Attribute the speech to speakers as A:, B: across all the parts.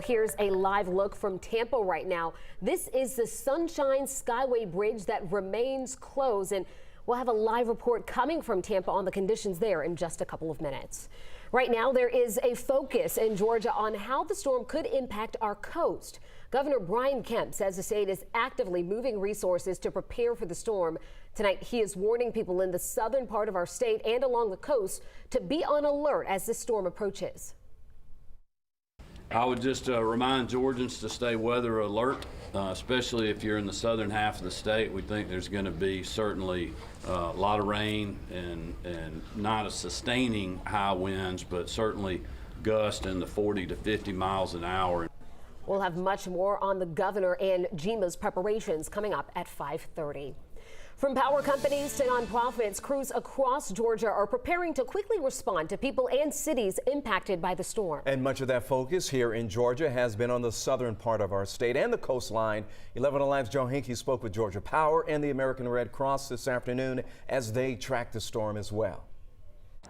A: Here's a live look from Tampa right now. This is the Sunshine Skyway Bridge that remains closed, and we'll have a live report coming from Tampa on the conditions there in just a couple of minutes. Right now, there is a focus in Georgia on how the storm could impact our coast. Governor Kemp says the state is actively moving resources to prepare for the storm. Tonight, he is warning people in the southern part of our state and along the coast to be on alert as the storm approaches.
B: I would just remind Georgians to stay weather alert, especially if you're in the southern half of the state. We think there's going to be certainly a lot of rain and not a sustaining high winds, but certainly gusts in the 40 to 50 miles an hour.
A: We'll have much more on the governor and GEMA's preparations coming up at 5:30. From power companies to nonprofits, crews across Georgia are preparing to quickly respond to people and cities impacted by the storm.
C: And much of that focus here in Georgia has been on the southern part of our state and the coastline. 11 Alive's Joe Henke spoke with Georgia Power and the American Red Cross this afternoon as they track the storm as well.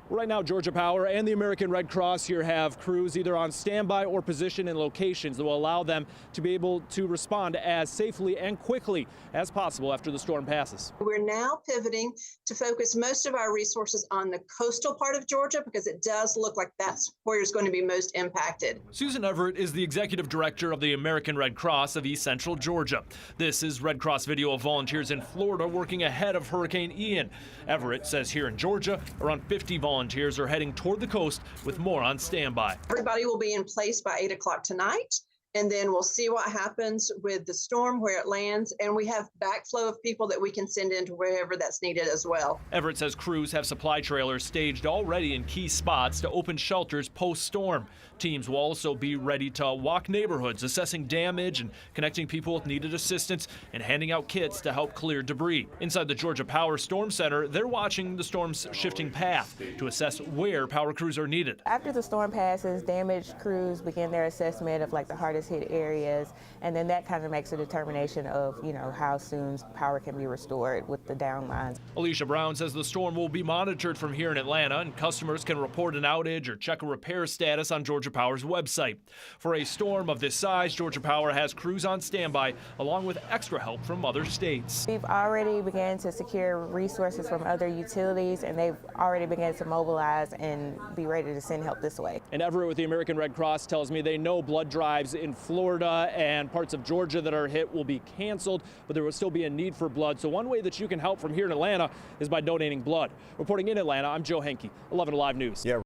D: Right now, Georgia Power and the American Red Cross here have crews either on standby or positioned in locations that will allow them to be able to respond as safely and quickly as possible after the storm passes.
E: We're now pivoting to focus most of our resources on the coastal part of Georgia because it does look like that's where it's going to be most impacted.
D: Susan Everett is the executive director of the American Red Cross of East Central Georgia. This is Red Cross video of volunteers in Florida working ahead of Hurricane Ian. Everett says here in Georgia, around 50 volunteers are heading toward the coast with more on standby.
E: Everybody will be in place by 8 o'clock tonight, and then we'll see what happens with the storm, where it lands, and we have backflow of people that we can send into wherever that's needed as well.
D: Everett says crews have supply trailers staged already in key spots to open shelters post-storm. Teams will also be ready to walk neighborhoods, assessing damage and connecting people with needed assistance and handing out kits to help clear debris. Inside the Georgia Power Storm Center, they're watching the storm's shifting path to assess where power crews are needed.
F: After the storm passes, damaged crews begin their assessment of like the hardest hit areas, and then that kind of makes a determination of, how soon power can be restored with the down lines.
D: Alicia Brown says the storm will be monitored from here in Atlanta, and customers can report an outage or check a repair status on Georgia Power's website. For a storm of this size, Georgia Power has crews on standby along with extra help from other states.
F: We've already begun to secure resources from other utilities, and they've already begun to mobilize and be ready to send help this way.
D: And Everett with the American Red Cross tells me they know blood drives in Florida and parts of Georgia that are hit will be canceled, but there will still be a need for blood. So one way that you can help from here in Atlanta is by donating blood. Reporting in Atlanta, I'm Joe Henke, 11 Alive News.
C: Yeah.